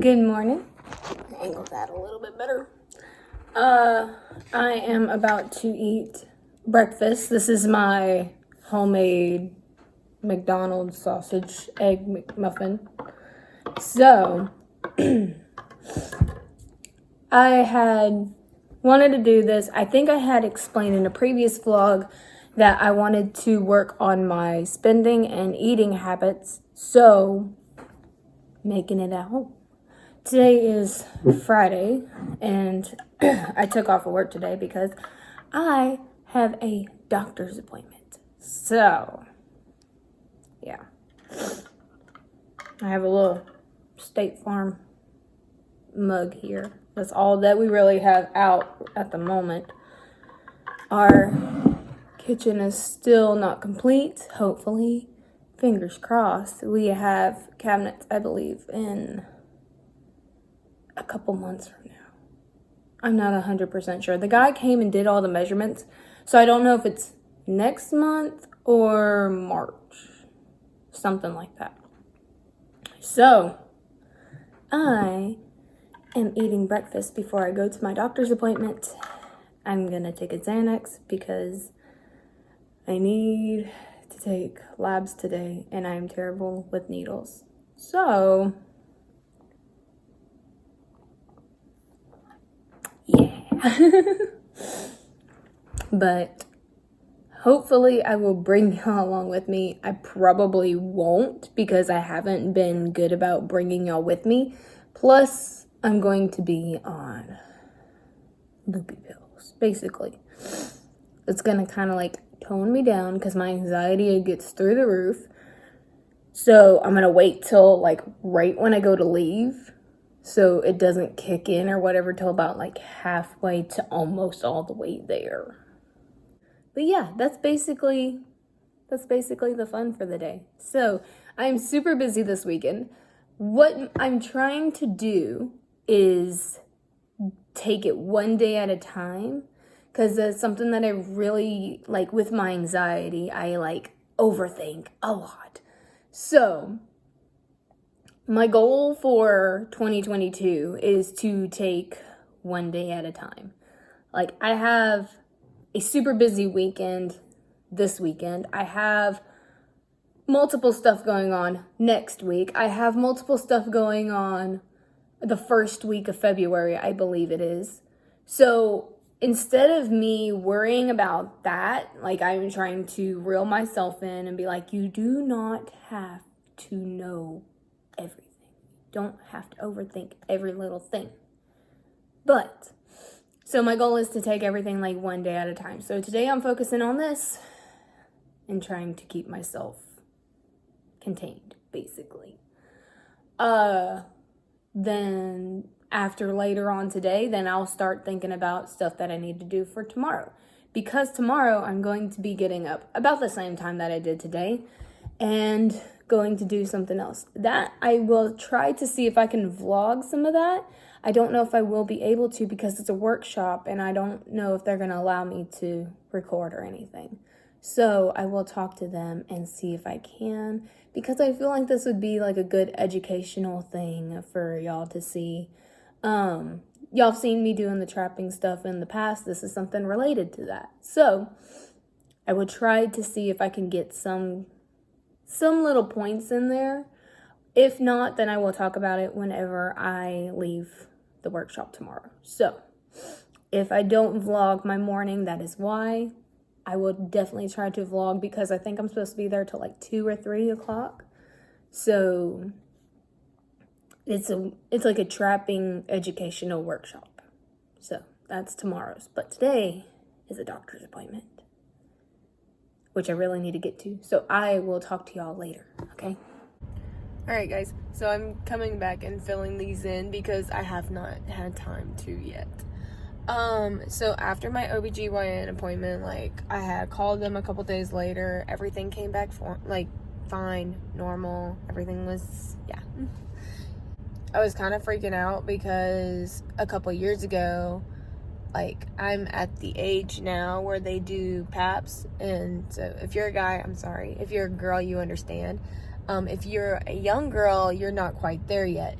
Good morning. Angle that a little bit better. I am about to eat breakfast. This is my homemade McDonald's sausage egg McMuffin. So, I had wanted to do this. I think I had explained in a previous vlog that I wanted to work on my spending and eating habits. So, making it at home. Today is Friday, and I took off of work today because I have a doctor's appointment. So, yeah. I have a little State Farm mug here. That's all that we really have out at the moment. Our kitchen is still not complete, hopefully. Fingers crossed. We have cabinets, I believe, in a couple months from now. I'm not 100% sure. The guy came and did all the measurements, so I don't know if it's next month or March. Something like that. So, I am eating breakfast before I go to my doctor's appointment. I'm going to take a Xanax because I need to take labs today, and I am terrible with needles. So, yeah. But hopefully I will bring y'all along with me. I probably won't because I haven't been good about bringing y'all with me. Plus, I'm going to be on loopy pills, basically. It's going to kind of like tone me down because my anxiety gets through the roof. So I'm going to wait till like right when I go to leave, so it doesn't kick in or whatever till about like halfway to almost all the way there. But yeah, that's basically the fun for the day. So I'm super busy this weekend. What I'm trying to do is take it one day at a time, because that's something that I really like with my anxiety. I like overthink a lot. So my goal for 2022 is to take one day at a time. Like, I have a super busy weekend this weekend. I have multiple stuff going on next week. I have multiple stuff going on the first week of February, I believe it is. So instead of me worrying about that, like, I'm trying to reel myself in and be like, you do not have to know everything. Don't have to overthink every little thing. But, so my goal is to take everything like one day at a time. So today I'm focusing on this and trying to keep myself contained, basically. Then after later on today, then I'll start thinking about stuff that I need to do for tomorrow. Because tomorrow I'm going to be getting up about the same time that I did today and going to do something else. That I will try to see if I can vlog some of that. I don't know if I will be able to because it's a workshop and I don't know if they're going to allow me to record or anything. So I will talk to them and see if I can, because I feel like this would be like a good educational thing for y'all to see. Y'all have seen me doing the trapping stuff in the past. This is something related to that. So I will try to see if I can get some little points in there. If not, then I will talk about it whenever I leave the workshop tomorrow. So if I don't vlog my morning, that is why. I will definitely try to vlog because I think I'm supposed to be there till like 2 or 3 o'clock. So it's like a trapping educational workshop. So that's tomorrow's. But today is a doctor's appointment, which I really need to get to. So I will talk to y'all later, okay? All right, guys. So I'm coming back and filling these in because I have not had time to yet. So after my OBGYN appointment, like, I had called them a couple days later. Everything came back fine, normal. Everything was, yeah. I was kind of freaking out because a couple years ago, like, I'm at the age now where they do PAPs. And so if you're a guy, I'm sorry. If you're a girl, you understand. If you're a young girl, you're not quite there yet.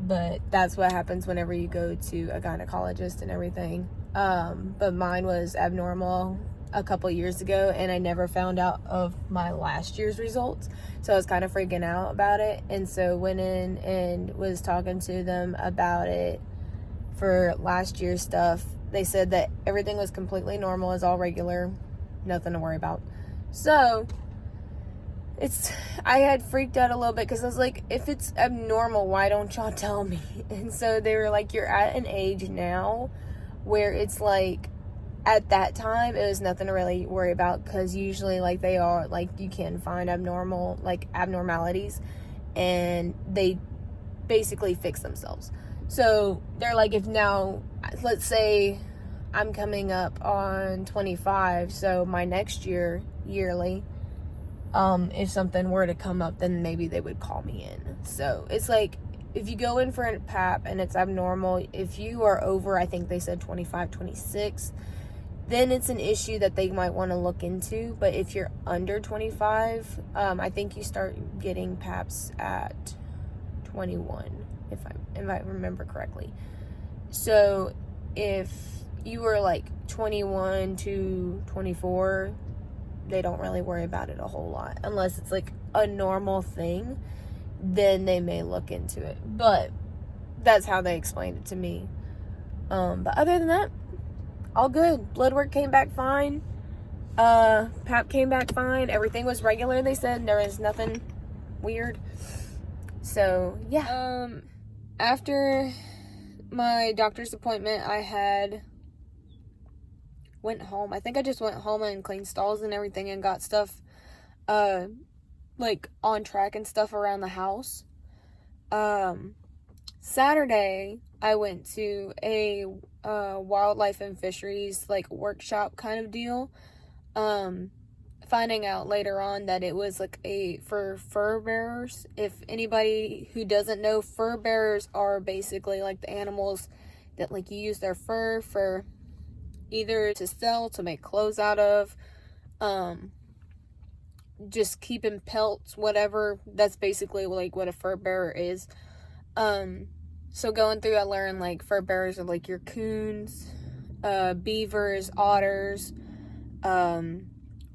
but that's what happens whenever you go to a gynecologist and everything. But mine was abnormal a couple years ago, and I never found out of my last year's results, so I was kind of freaking out about it. And so went in and was talking to them about it for last year's stuff. They said that everything was completely normal, is all regular, nothing to worry about. So I had freaked out a little bit, because I was like, if it's abnormal, why don't y'all tell me? And so they were like, you're at an age now where it's like, at that time, it was nothing to really worry about, because usually, like, they are, like, you can find abnormalities, and they basically fix themselves. So they're like, if now, let's say I'm coming up on 25, so my next year, yearly, if something were to come up, then maybe they would call me in. So it's like, if you go in for a PAP and it's abnormal, if you are over, I think they said 25, 26, then it's an issue that they might want to look into. But if you're under 25, I think you start getting PAPs at 21, if I remember correctly. So if you were like 21 to 24, they don't really worry about it a whole lot, unless it's like a normal thing, then they may look into it. But that's how they explained it to me. But other than that, all good. Blood work came back fine. PAP came back fine. Everything was regular, they said. There was nothing weird. So, yeah. After my doctor's appointment, went home. I think I just went home and cleaned stalls and everything and got stuff, like, on track and stuff around the house. Saturday, I went to a Wildlife and Fisheries, like, workshop kind of deal. Finding out later on that it was, like, for furbearers. If anybody who doesn't know, furbearers are basically, like, the animals that, like, you use their fur for either to sell, to make clothes out of, just keeping pelts, whatever. That's basically, like, what a fur bearer is. So going through, I learned, like, fur bearers are, like, your coons, beavers, otters.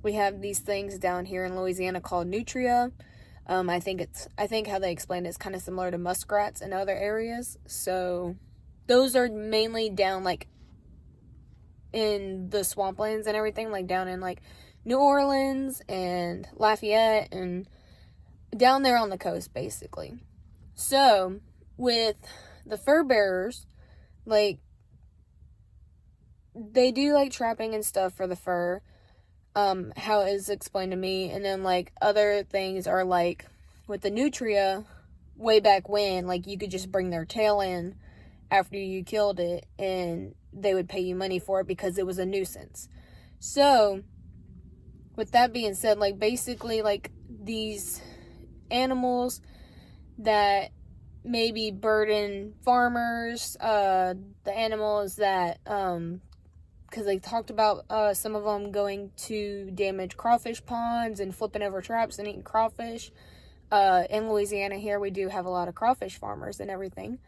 We have these things down here in Louisiana called nutria. I think how they explain it is kind of similar to muskrats in other areas. So those are mainly down, like, in the swamplands and everything, like down in, like, New Orleans and Lafayette and down there on the coast, basically. So with the fur bearers, like, they do, like, trapping and stuff for the fur, how it is explained to me. And then, like, other things are, like, with the nutria, way back when, like, you could just bring their tail in after you killed it, and they would pay you money for it because it was a nuisance. So with that being said, like, basically, like, these animals that maybe burden farmers, the animals that, because they talked about some of them going to damage crawfish ponds and flipping over traps and eating crawfish. In Louisiana here, we do have a lot of crawfish farmers and everything.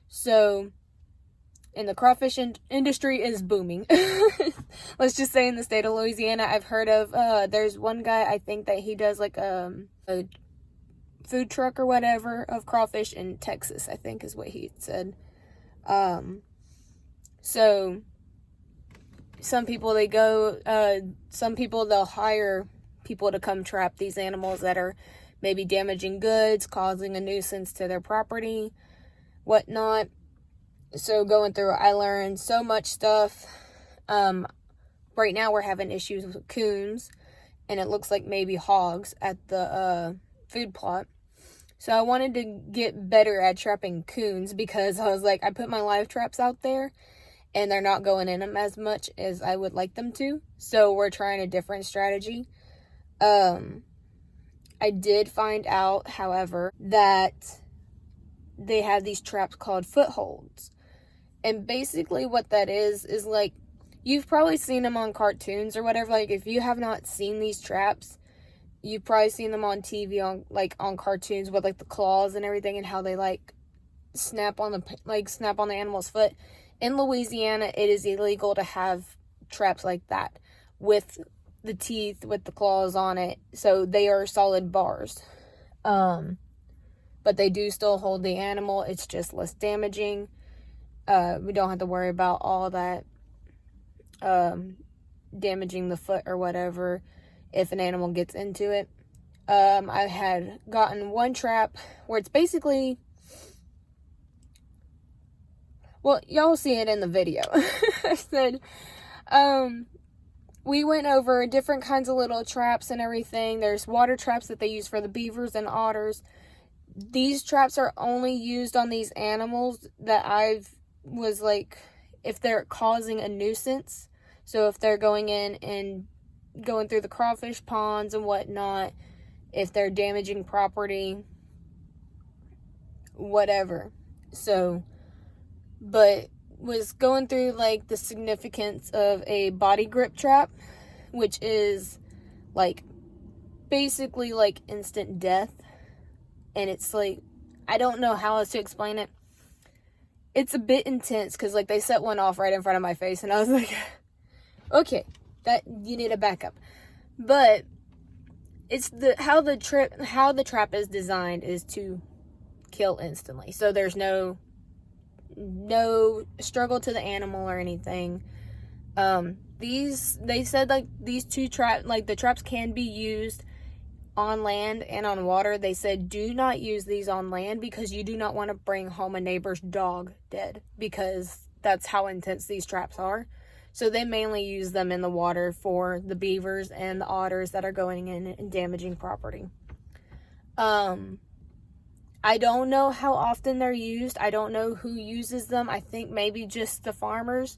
So, and the crawfish industry is booming. Let's just say in the state of Louisiana, I've heard of, there's one guy, I think that he does, like, a food truck or whatever of crawfish in Texas, I think is what he said. So some people, they'll hire people to come trap these animals that are maybe damaging goods, causing a nuisance to their property, whatnot. So going through, I learned so much stuff. Right now we're having issues with coons, and it looks like maybe hogs at the food plot. So I wanted to get better at trapping coons, because I was like, I put my live traps out there and they're not going in them as much as I would like them to. So we're trying a different strategy. I did find out, however, that they have these traps called footholds. And basically what that is like, you've probably seen them on cartoons or whatever. Like, if you have not seen these traps, you've probably seen them on TV, on cartoons with, like, the claws and everything, and how they, like, snap on the animal's foot. In Louisiana, it is illegal to have traps like that with the teeth, with the claws on it. So they are solid bars. But they do still hold the animal. It's just less damaging. We don't have to worry about all that damaging the foot or whatever if an animal gets into it. I had gotten one trap where it's basically, well, y'all see it in the video. I said, we went over different kinds of little traps and everything. There's water traps that they use for the beavers and otters. These traps are only used on these animals that was like, if they're causing a nuisance. So if they're going in and going through the crawfish ponds and whatnot, if they're damaging property, whatever. So, but was going through like the significance of a body grip trap, which is like basically like instant death. And it's like, I don't know how else to explain it. It's a bit intense because like they set one off right in front of my face and I was like, okay, that you need a backup. But it's how the trap is designed is to kill instantly. So there's no struggle to the animal or anything. They said like these two the traps can be used on land and on water. They said do not use these on land because you do not want to bring home a neighbor's dog dead, because that's how intense these traps are. So they mainly use them in the water for the beavers and the otters that are going in and damaging property. I don't know how often they're used. I don't know who uses them. I think maybe just the farmers.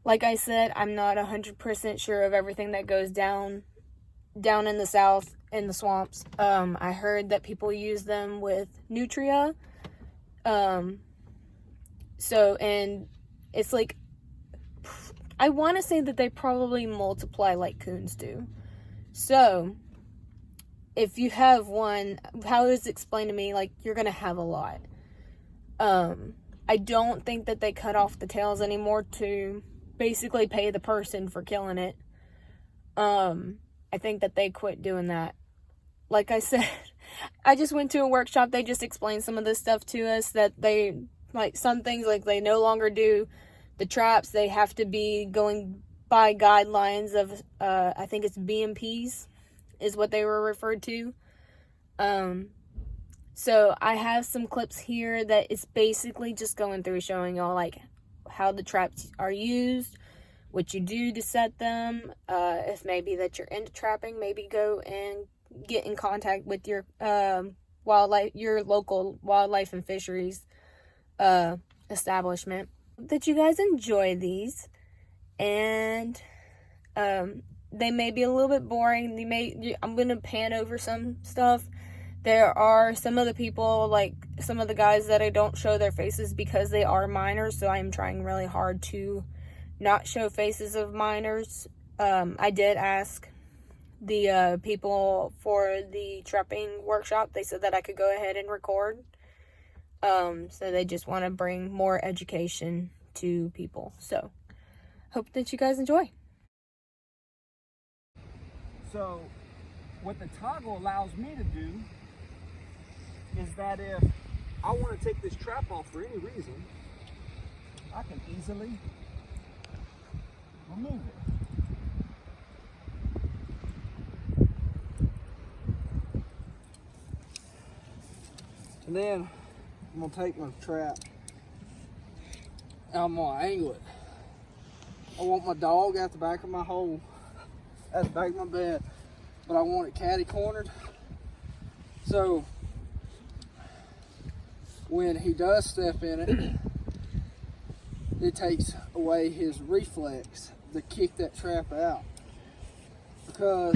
Like I said, I'm not 100% sure of everything that goes down in the south, in the swamps. I heard that people use them with nutria. And it's like, I want to say that they probably multiply like coons do. So, if you have one, how it is explained to me, like, you're going to have a lot. I don't think that they cut off the tails anymore to basically pay the person for killing it. I think that they quit doing that. Like I said, I just went to a workshop. They just explained some of this stuff to us, that they, like, some things, like, they no longer do the traps. They have to be going by guidelines of, I think it's BMPs is what they were referred to. So I have some clips here that it's basically just going through showing y'all like how the traps are used, what you do to set them. If maybe that you're into trapping, maybe go and get in contact with your local Wildlife and Fisheries establishment. That you guys enjoy these, and they may be a little bit boring. I'm gonna pan over some stuff. There are some of the people, like some of the guys, that I don't show their faces because they are minors, so I am trying really hard to not show faces of minors. I did ask the people for the trapping workshop. They said that I could go ahead and record. So they just want to bring more education to people. So, hope that you guys enjoy. So, what the toggle allows me to do is that if I want to take this trap off for any reason, I can easily remove it. And then I'm going to take my trap and I'm going to angle it. I want my dog at the back of my hole, at the back of my bed, but I want it catty cornered. So when he does step in it, it takes away his reflex to kick that trap out. Because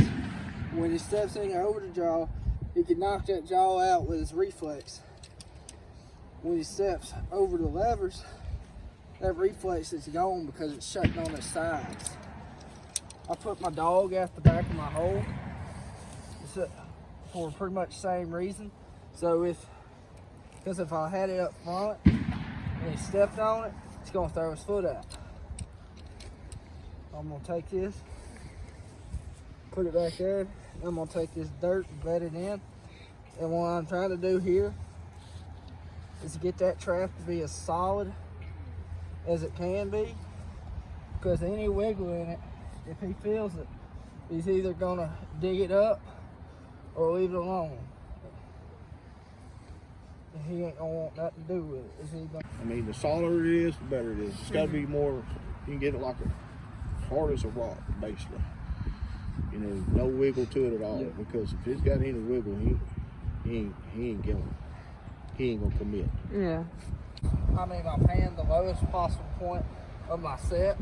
when he steps in over the jaw, he can knock that jaw out with his reflex. When he steps over the levers, that reflex is gone because it's shutting on his sides. I put my dog at the back of my hole for pretty much the same reason. So if, when he does step in it, it takes away his reflex to kick that trap out. Because when he steps in over the jaw, he can knock that jaw out with his reflex. When he steps over the levers, that reflex is gone because it's shutting on his sides. I put my dog at the back of my hole for pretty much the same reason. So Because if I had it up front and he stepped on it, he's going to throw his foot out. I'm going to take this, put it back there. I'm going to take this dirt and let it in. And what I'm trying to do here is get that trap to be as solid as it can be. Because any wiggle in it, if he feels it, he's either going to dig it up or leave it alone. And he ain't going to want nothing to do with it. Is he gonna... I mean, the solider it is, the better it is. It's got to be more, you can get it like hard as a rock, basically. You know, no wiggle to it at all. Yeah. Because if it's got any wiggle, he ain't gonna commit. Yeah. I mean, I pan the lowest possible point of my set.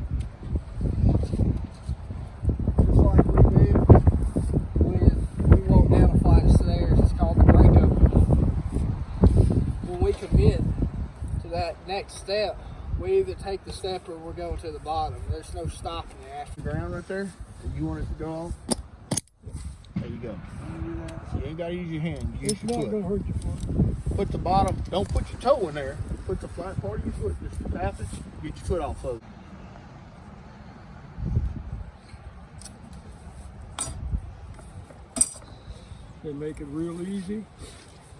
Just like we do when we walk down a flight of stairs. It's called the breakup. When we commit to that next step, we either take the step or we're going to the bottom. There's no stopping it after. Ground right there, you want it to go on? There you go. You ain't gotta use your hand. Use your foot. Gonna hurt your foot. Put the bottom, don't put your toe in there. Put the flat part of your foot, just tap it, get your foot off of it. They make it real easy.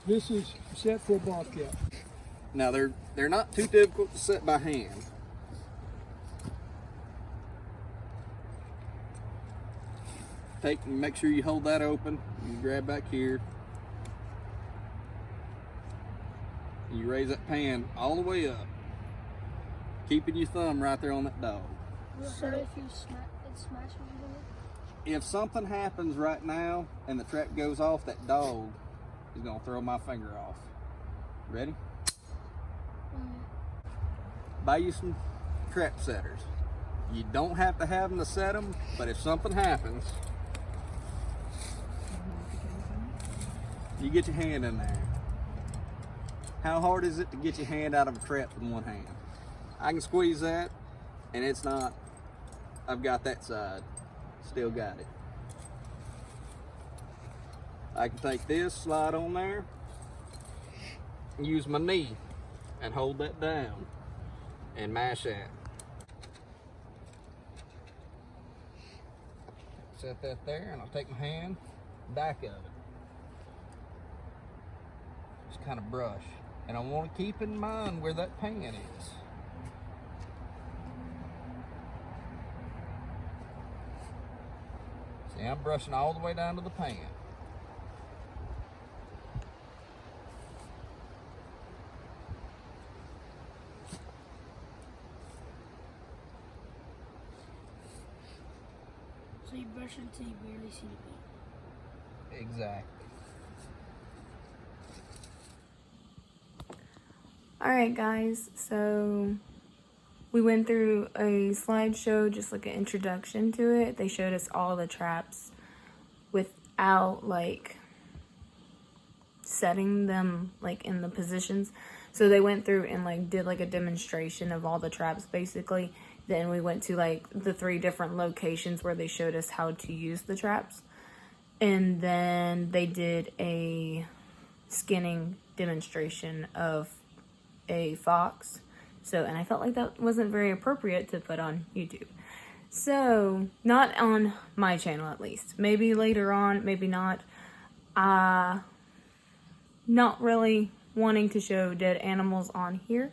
This is set for a bobcat. Now they're not too difficult to set by hand. Make sure you hold that open. You grab back here. You raise that pan all the way up, keeping your thumb right there on that dog. So if you smash it? If something happens right now and the trap goes off, that dog is gonna throw my finger off. Ready? Buy you some trap setters. You don't have to have them to set them, but if something happens, you get your hand in there. How hard is it to get your hand out of a trap with one hand? I can squeeze that, and it's not, I've got that side, still got it. I can take this, slide on there, use my knee, and hold that down, and mash that. Set that there, and I'll take my hand, back of it. Just kind of brush. And I want to keep in mind where that pan is. See, I'm brushing all the way down to the pan. So you brush until you barely see the paint. Exactly. Alright guys, so we went through a slideshow, just like an introduction to it. They showed us all the traps without like setting them like in the positions. So they went through and like did like a demonstration of all the traps basically. Then we went to like the 3 different locations where they showed us how to use the traps. And then they did a skinning demonstration of a fox. So, and I felt like that wasn't very appropriate to put on YouTube. So, not on my channel at least. Maybe later on, maybe not. Not really wanting to show dead animals on here.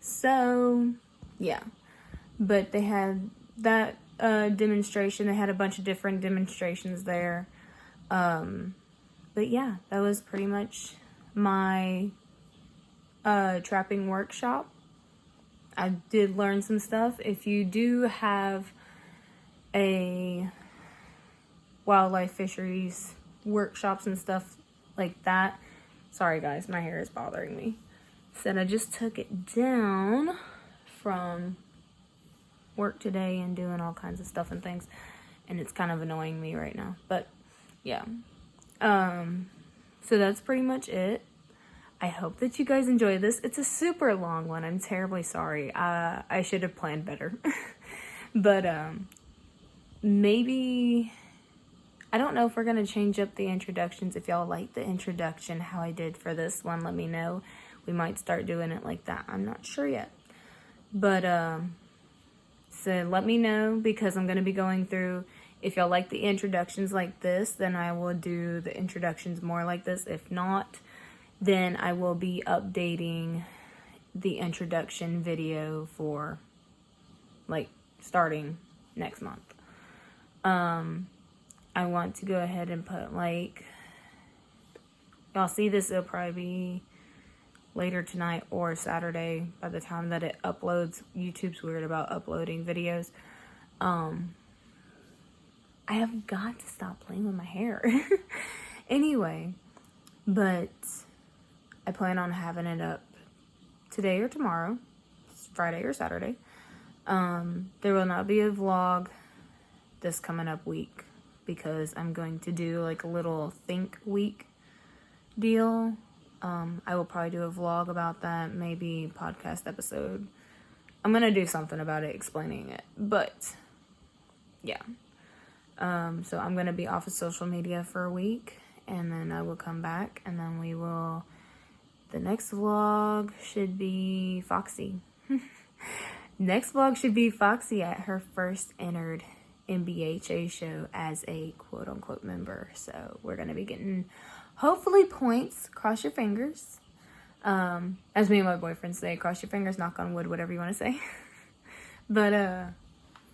So, yeah. But they had that demonstration. They had a bunch of different demonstrations there. But yeah, that was pretty much my trapping workshop. I did learn some stuff. If you do have a wildlife fisheries workshops and stuff like that, sorry guys, my hair is bothering me. Said I just took it down from work today and doing all kinds of stuff and things, and it's kind of annoying me right now. But yeah, so that's pretty much it. I hope that you guys enjoy this. It's a super long one. I'm terribly sorry. I should have planned better. But maybe, I don't know if we're going to change up the introductions. If y'all like the introduction, how I did for this one, let me know. we might start doing it like that. I'm not sure yet. But, so let me know, because I'm going to be going through, if y'all like the introductions like this, then I will do the introductions more like this. If not, then I will be updating the introduction video for, like, starting next month. I want to go ahead and put, like, y'all see this, it'll probably be later tonight or Saturday by the time that it uploads. YouTube's weird about uploading videos. I have got to stop playing with my hair. Anyway, but I plan on having it up today or tomorrow. It's Friday or Saturday. There will not be a vlog this coming up week, because I'm going to do like a little think week deal. I will probably do a vlog about that, maybe podcast episode. I'm gonna do something about it, explaining it, but yeah. So I'm gonna be off of social media for a week, and then I will come back, and then the next vlog should be Foxy. Next vlog should be Foxy at her first entered NBHA show as a quote-unquote member. So we're going to be getting, hopefully, points. Cross your fingers. As me and my boyfriend say, cross your fingers, knock on wood, whatever you want to say. But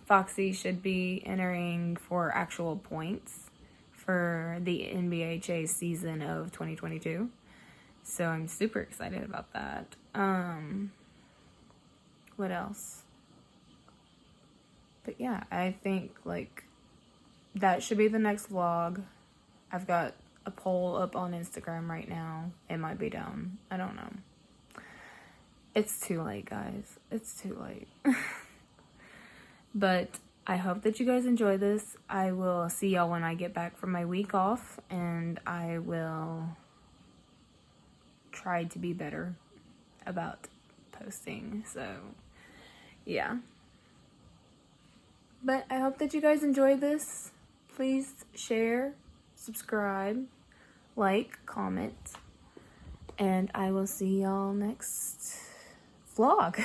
Foxy should be entering for actual points for the NBHA season of 2022. So I'm super excited about that. What else? But yeah, I think like that should be the next vlog. I've got a poll up on Instagram right now. It might be down. I don't know. It's too late, guys. It's too late. But I hope that you guys enjoy this. I will see y'all when I get back from my week off, and I will try to be better about posting. So yeah. But I hope that you guys enjoy this. Please share, subscribe, like, comment, and I will see y'all next vlog.